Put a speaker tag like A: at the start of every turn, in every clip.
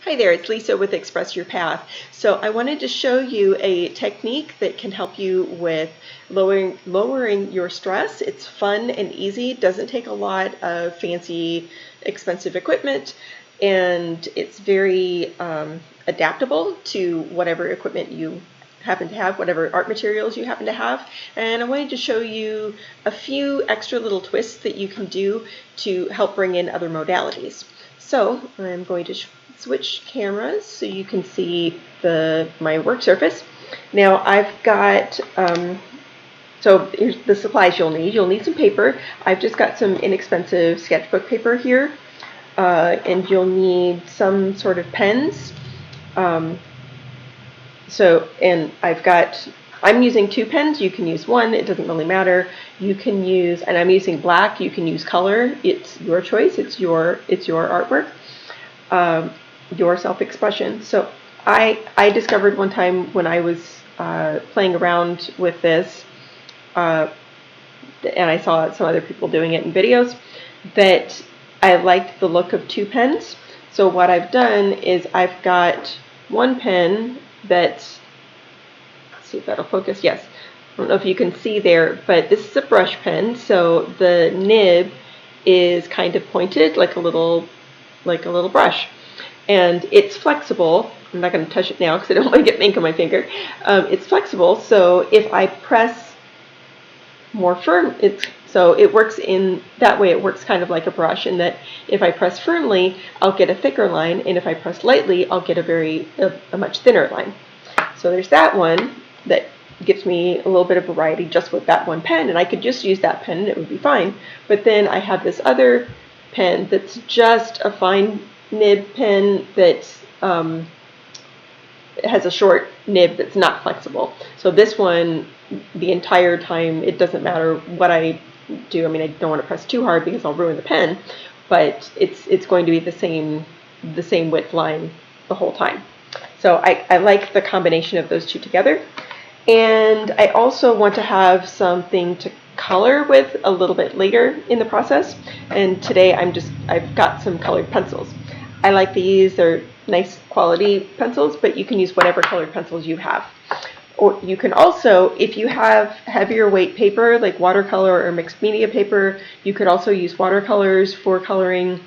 A: Hi there, it's Lisa with Express Your Path. So I wanted to show you a technique that can help you with lowering your stress. It's fun and easy, doesn't take a lot of fancy, expensive equipment, and it's very adaptable to whatever equipment you happen to have, whatever art materials you happen to have. And I wanted to show you a few extra little twists that you can do to help bring in other modalities. So I'm going to switch cameras so you can see my work surface. Now I've got, so here's the supplies you'll need. You'll need some paper. I've just got some inexpensive sketchbook paper here. And you'll need some sort of pens. And I'm using 2 pens. You can use 1. It doesn't really matter. You can use, and I'm using black. You can use color. It's your choice. It's your artwork, your self-expression. So I discovered one time when I was playing around with this, and I saw some other people doing it in videos, that I liked the look of 2 pens. So what I've done is I've got 1 pen that's, let's see if that'll focus. Yes. I don't know if you can see there, but this is a brush pen. So the nib is kind of pointed like a little brush, and it's flexible. I'm not going to touch it now because I don't want to get ink on my finger. It's flexible, so if I press more firm, it works in that way. It works kind of like a brush in that if I press firmly, I'll get a thicker line, and if I press lightly, I'll get a much thinner line. So there's that one that gives me a little bit of variety just with that 1 pen, and I could just use that pen and it would be fine. But then I have this other pen that's just a fine nib pen that's it has a short nib that's not flexible. So this one, the entire time, it doesn't matter what I do. I mean, I don't want to press too hard because I'll ruin the pen, but it's going to be the same width line the whole time. So I like the combination of those 2 together. And I also want to have something to color with a little bit later in the process. And today I've got some colored pencils. I like these. They're nice quality pencils, but you can use whatever colored pencils you have. Or you can also, if you have heavier weight paper like watercolor or mixed media paper, you could also use watercolors for coloring.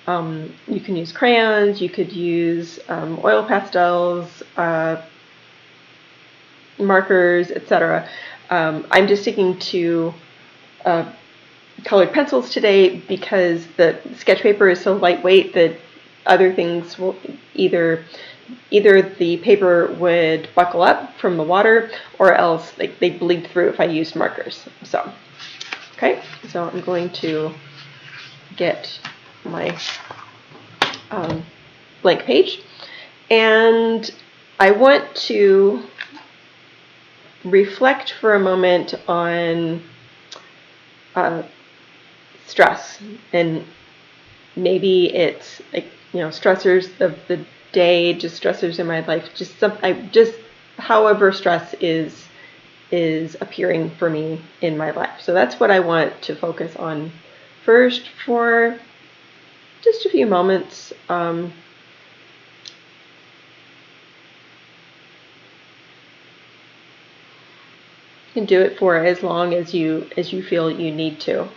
A: You can use crayons, you could use oil pastels, markers, etc. I'm just sticking to colored pencils today because the sketch paper is so lightweight that other things will either the paper would buckle up from the water, or else they bleed through if I used markers. So, okay, so I'm going to get my blank page, and I want to reflect for a moment on stress, and maybe it's stressors of the day, just stressors in my life, just however stress is appearing for me in my life. So that's what I want to focus on first for just a few moments. You can do it for as long as you feel you need to.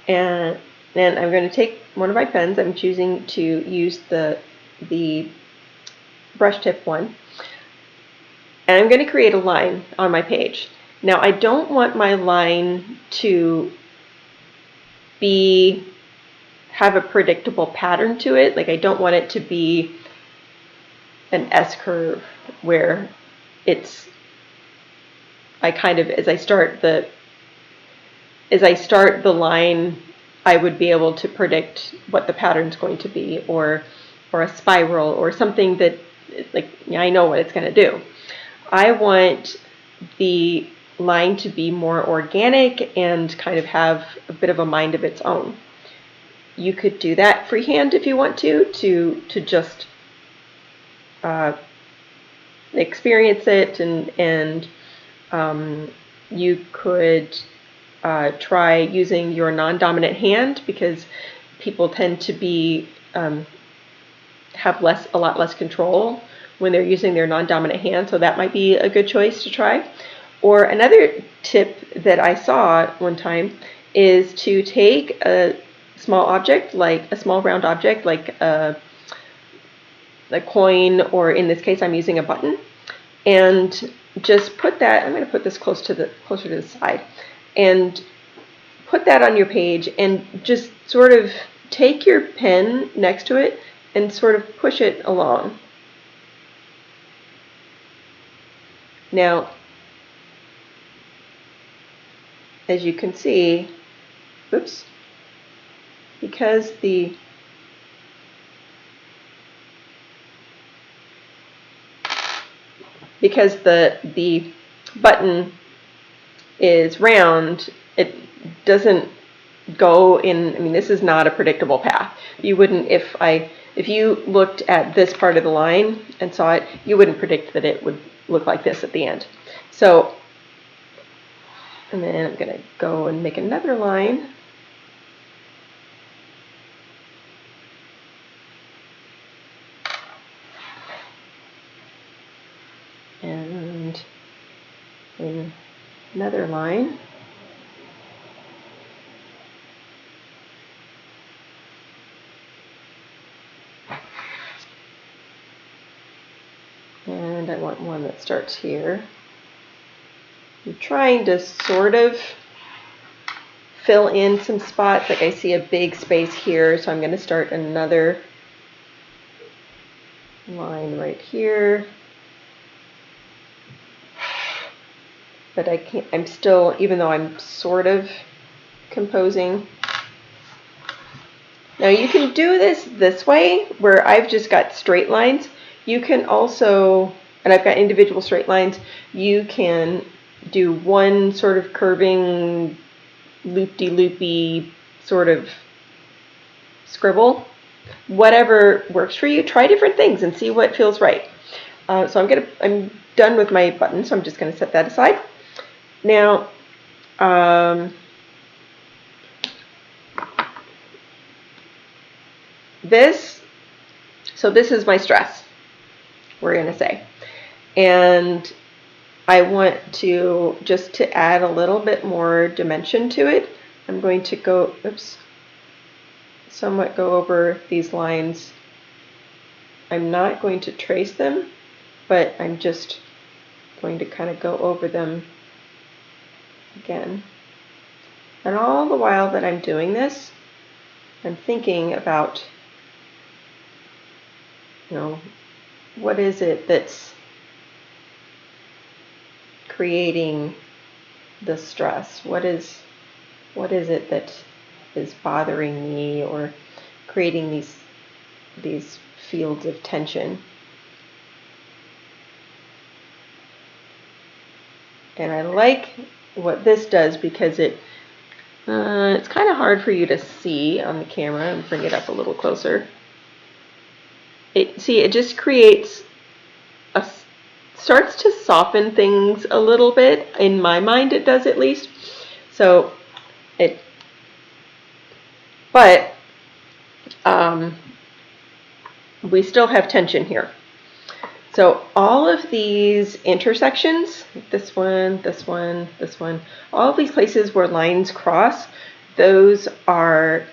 A: And then I'm going to take one of my pens. I'm choosing to use the brush tip one, and I'm going to create a line on my page. Now I don't want my line to have a predictable pattern to it. Like, I don't want it to be an S curve where I kind of, as I start the line, I would be able to predict what the pattern's going to be, or a spiral, or something that, I know what it's going to do. I want the line to be more organic and kind of have a bit of a mind of its own. You could do that freehand if you want to just experience it, and you could try using your non-dominant hand, because people tend to be have a lot less control when they're using their non-dominant hand, so that might be a good choice to try. Or another tip that I saw one time is to take a small object, like a small round object, like a coin, or in this case I'm using a button, and just put that, I'm going to put this closer to the side, and put that on your page, and just sort of take your pen next to it and sort of push it along. Now, as you can see, oops, because the button is round, it doesn't go in, I mean, this is not a predictable path. You wouldn't, if you looked at this part of the line and saw it, you wouldn't predict that it would look like this at the end. So, and then I'm going to go and make another line. And another line. And I want one that starts here. I'm trying to sort of fill in some spots, like I see a big space here, so I'm going to start another line right here. But I can't, I'm still, even though I'm sort of composing. Now you can do this way, where I've just got straight lines. You can also, and I've got individual straight lines, you can do one sort of curving, loop-de-loopy sort of scribble. Whatever works for you, try different things and see what feels right. So I'm done with my button, so I'm just going to set that aside. Now, this is my stress, we're going to say. And I want to, just to add a little bit more dimension to it, I'm going to go, somewhat go over these lines. I'm not going to trace them, but I'm just going to kind of go over them again. And all the while that I'm doing this, I'm thinking about, what is it that's creating the stress? What is it that is bothering me or creating these fields of tension? And I like what this does because it's kind of hard for you to see on the camera. And bring it up a little closer. It just creates starts to soften things a little bit. In my mind, it does, at least. So but we still have tension here. So all of these intersections, this one, this one, this one, all of these places where lines cross, those are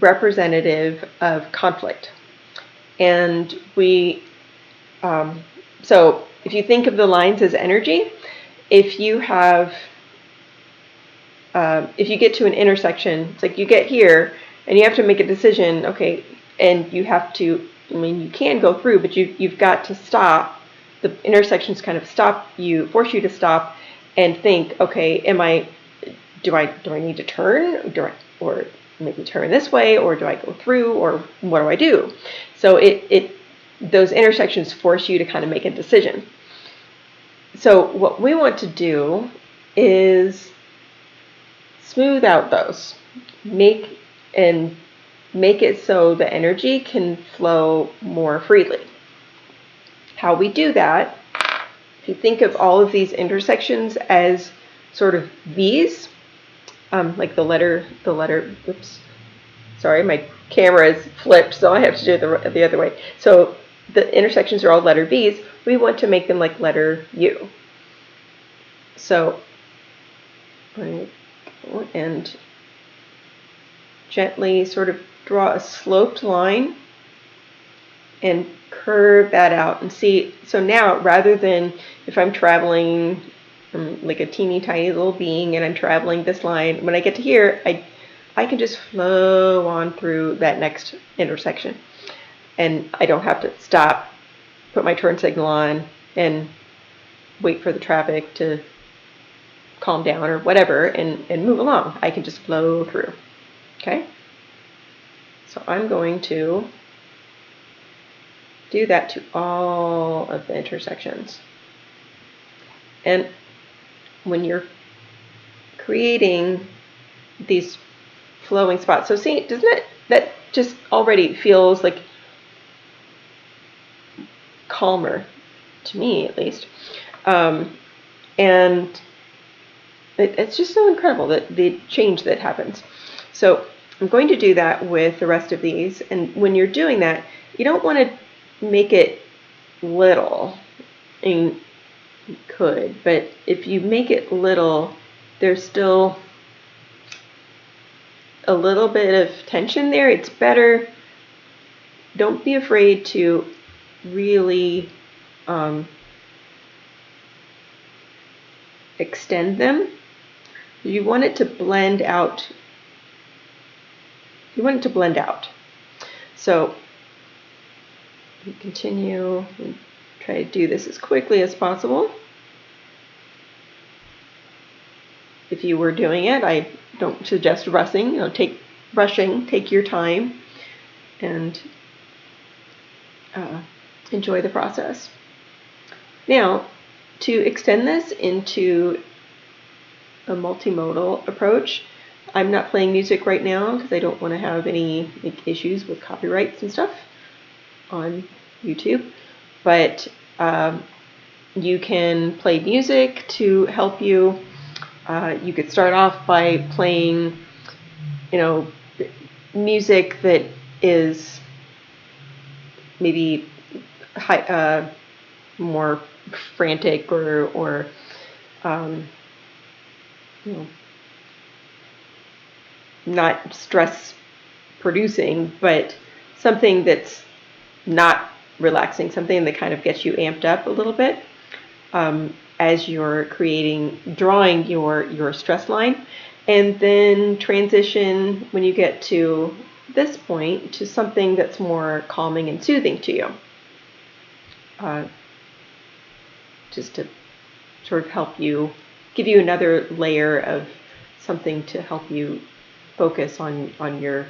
A: representative of conflict. And so if you think of the lines as energy, if you get to an intersection, it's like you get here and you have to make a decision, okay, and you have to, you can go through, but you've got to stop. The intersections kind of force you to stop and think, okay, do I need to turn, or maybe turn this way, or do I go through, or what do I do? So those intersections force you to kind of make a decision. So what we want to do is smooth out those, make it so the energy can flow more freely. How we do that, if you think of all of these intersections as sort of V's, like the letter, oops, sorry, my camera is flipped, so I have to do it the other way. So the intersections are all letter B's. We want to make them like letter U. So, and gently sort of draw a sloped line and curve that out and see. So now, rather than if I'm traveling like a teeny tiny little being and I'm traveling this line, when I get to here, I can just flow on through that next intersection. And I don't have to stop, put my turn signal on, and wait for the traffic to calm down or whatever and move along. I can just flow through. Okay? So I'm going to do that to all of the intersections. And when you're creating these flowing spots, so see, doesn't that just already feels like calmer, to me at least. And it's just so incredible, that the change that happens. So I'm going to do that with the rest of these. And when you're doing that, you don't want to make it little. I mean, you could, but if you make it little, there's still a little bit of tension there. It's better, don't be afraid to really extend them. You want it to blend out. You want it to blend out. So you continue and try to do this as quickly as possible. If you were doing it, I don't suggest rushing. Take your time and enjoy the process. Now, to extend this into a multimodal approach, I'm not playing music right now because I don't want to have any issues with copyrights and stuff on YouTube. But you can play music to help you. You could start off by playing, music that is maybe more frantic or not stress producing, but something that's not relaxing, something that kind of gets you amped up a little bit as you're drawing your stress line, and then transition when you get to this point to something that's more calming and soothing to you. Just to sort of help you, give you another layer of something to help you focus on your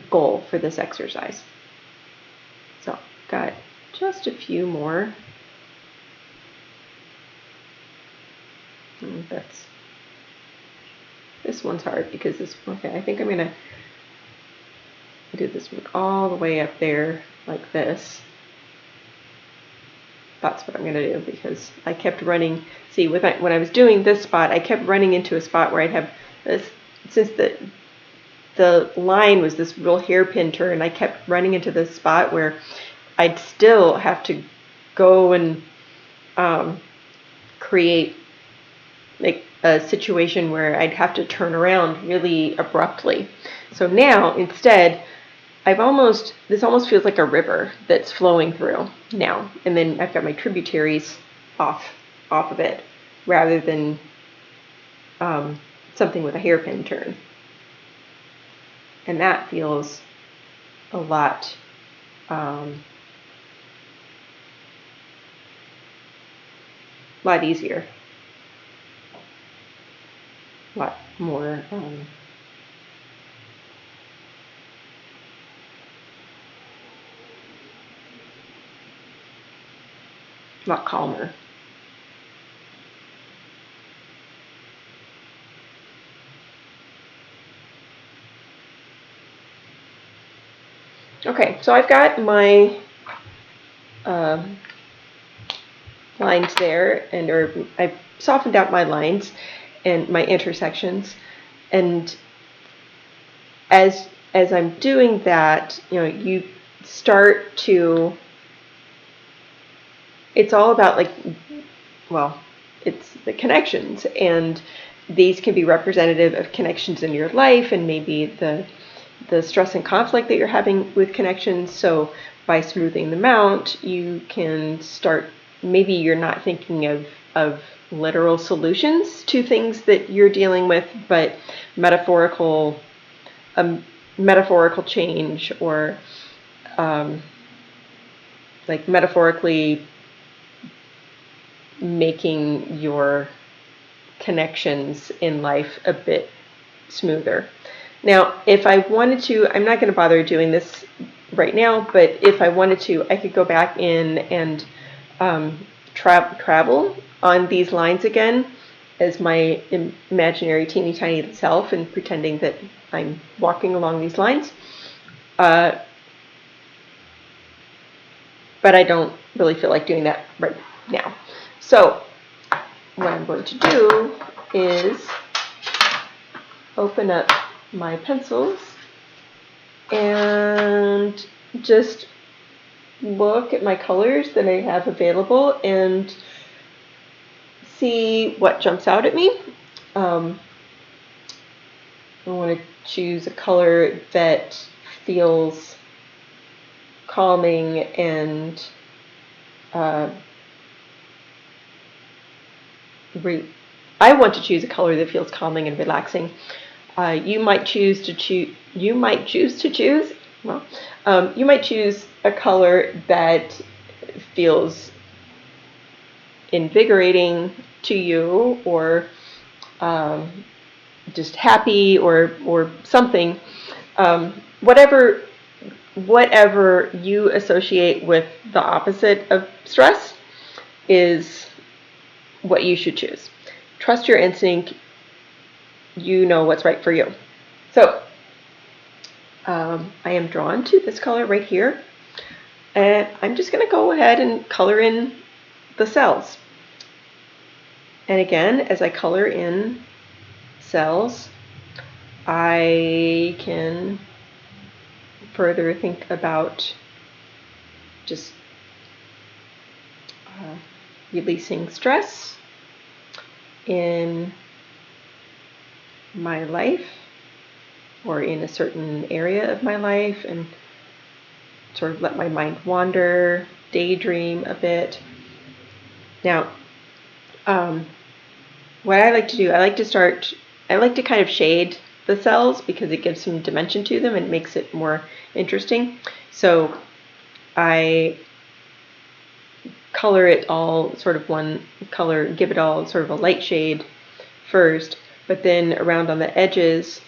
A: goal for this exercise. So, got just a few more. This one's hard because I think I'm gonna do this one all the way up there like this. That's what I'm going to do, because I kept running. See, when I was doing this spot, I kept running into a spot where I'd have this, since the line was this real hairpin turn, I kept running into this spot where I'd still have to go and create like a situation where I'd have to turn around really abruptly. So now, instead, this almost feels like a river that's flowing through now. And then I've got my tributaries off of it, rather than something with a hairpin turn. And that feels a lot easier. A lot more a lot calmer. Okay, so I've got my lines there, or I've softened out my lines and my intersections. And as as I'm doing that, you start to, it's all about like, well, it's the connections, and these can be representative of connections in your life and maybe the stress and conflict that you're having with connections. So by smoothing them out, you can start, maybe you're not thinking of literal solutions to things that you're dealing with, but metaphorical change, or like metaphorically making your connections in life a bit smoother. Now, if I wanted to, I'm not going to bother doing this right now, but if I wanted to, I could go back in and travel on these lines again as my imaginary teeny tiny self and pretending that I'm walking along these lines. But I don't really feel like doing that right now. So what I'm going to do is open up my pencils and just look at my colors that I have available and see what jumps out at me. I want to choose a color that feels calming and I want to choose a color that feels calming and relaxing. You might choose to choose a color that feels invigorating to you, or just happy, or something. Whatever you associate with the opposite of stress is what you should choose. Trust your instinct. You know what's right for you. So I am drawn to this color right here, and I'm just going to go ahead and color in the cells. And again, as I color in cells, I can further think about just releasing stress in my life or in a certain area of my life, and sort of let my mind wander, daydream a bit. Now, what I like to do, I like to kind of shade the cells because it gives some dimension to them and makes it more interesting. So I color it all sort of one color, give it all sort of a light shade first, but then around on the edges,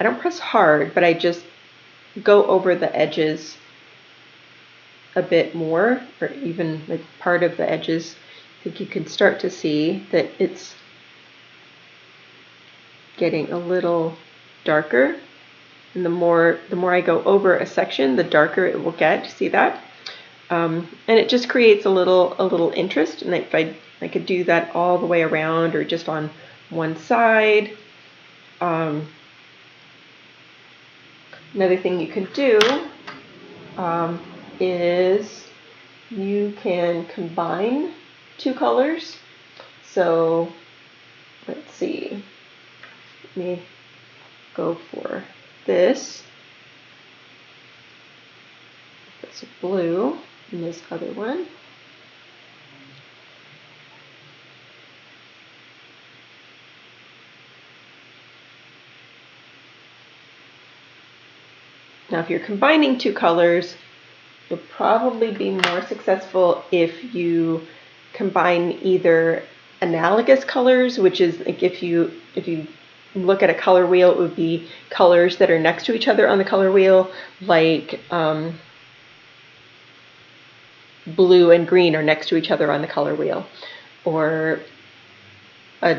A: I don't press hard, but I just go over the edges a bit more, or even like part of the edges. I think you can start to see that it's getting a little darker, and the more I go over a section, the darker it will get. See that? And it just creates a little interest. And if I could do that all the way around or just on one side. Another thing you can do is you can combine two colors. So let's see. Let me go for this. That's a blue, and this other one. Now, if you're combining two colors, you'll probably be more successful if you combine either analogous colors, which is like if you look at a color wheel, it would be colors that are next to each other on the color wheel, like blue and green are next to each other on the color wheel, or a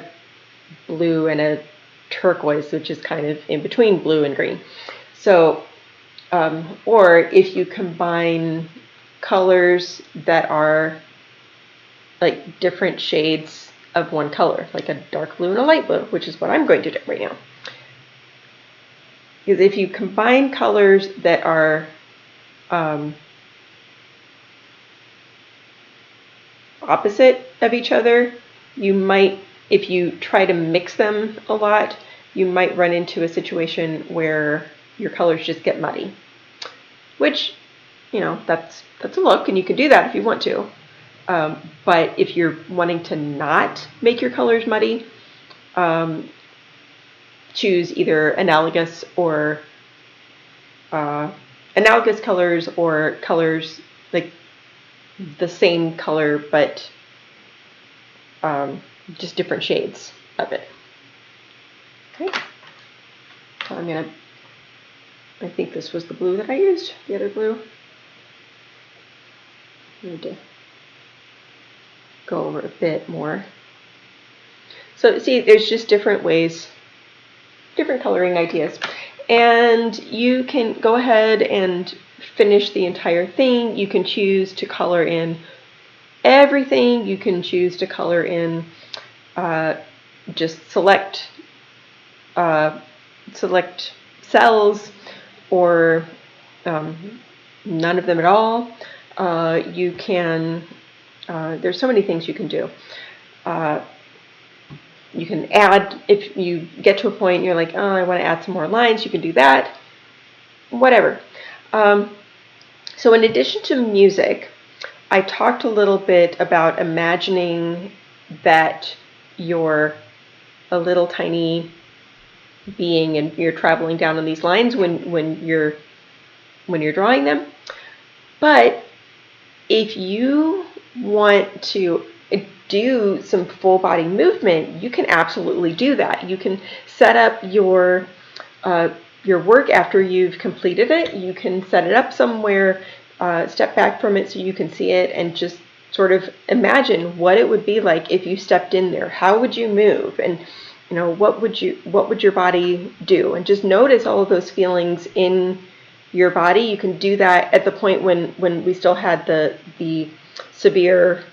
A: blue and a turquoise, which is kind of in between blue and green. So or if you combine colors that are like different shades of one color, like a dark blue and a light blue, which is what I'm going to do right now. Because if you combine colors that are opposite of each other, you might, if you try to mix them a lot, you might run into a situation where your colors just get muddy. Which, that's a look, and you can do that if you want to. But if you're wanting to not make your colors muddy, choose either analogous colors or colors like the same color but just different shades of it. Okay, so I think this was the blue that I used, the other blue. I need to go over a bit more. So see, there's just different ways, different coloring ideas. And you can go ahead and finish the entire thing. You can choose to color in everything. You can choose to color in just select cells, or none of them at all. You can, there's so many things you can do. You can add, if you get to a point and you're like, oh, I want to add some more lines, you can do that. Whatever. So in addition to music, I talked a little bit about imagining that you're a little tiny being and you're traveling down on these lines when you're drawing them. But if you want to do some full body movement, you can absolutely do that. You can set up your work after you've completed it. You can set it up somewhere, step back from it so you can see it, and just sort of imagine what it would be like if you stepped in there. How would you move? And what would your body do? And just notice all of those feelings in your body. You can do that at the point when we still had the severe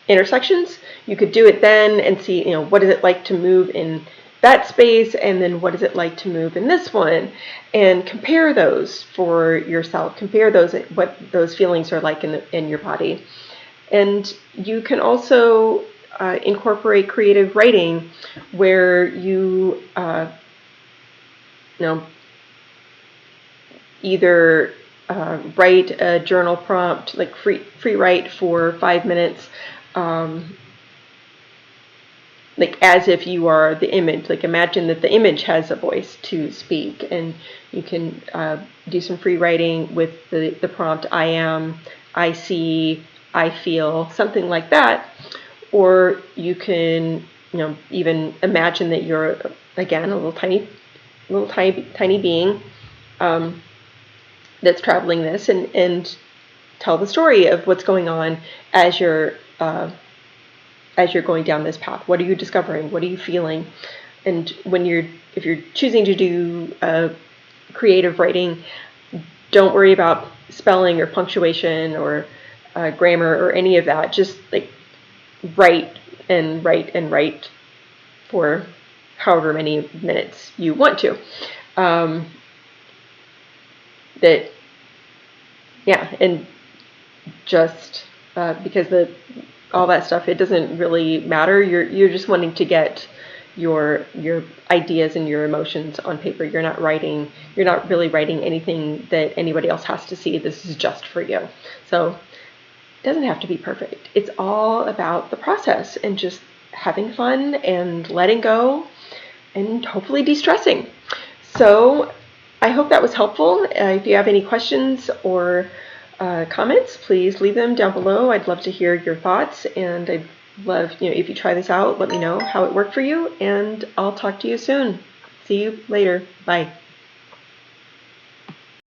A: intersections. You could do it then and see, what is it like to move in that space, and then what is it like to move in this one, and compare those for yourself. Compare those, what those feelings are like in your body. And you can also incorporate creative writing, where you either write a journal prompt, like free write for 5 minutes, like as if you are the image. Like imagine that the image has a voice to speak, and you can do some free writing with the prompt I am, I see, I feel, something like that. Or you can even imagine that you're, again, a little tiny being that's traveling this, and tell the story of what's going on as you're going down this path. What are you discovering? What are you feeling? And if you're choosing to do creative writing, don't worry about spelling or punctuation or grammar or any of that. Just like write and write and write for however many minutes you want to. And just because all that stuff, it doesn't really matter. You're just wanting to get your ideas and your emotions on paper. You're not really writing anything that anybody else has to see. This is just for you. So it doesn't have to be perfect. It's all about the process and just having fun and letting go and hopefully de-stressing. So I hope that was helpful. If you have any questions or comments, please leave them down below. I'd love to hear your thoughts, and I'd love, if you try this out, let me know how it worked for you, and I'll talk to you soon. See you later. Bye.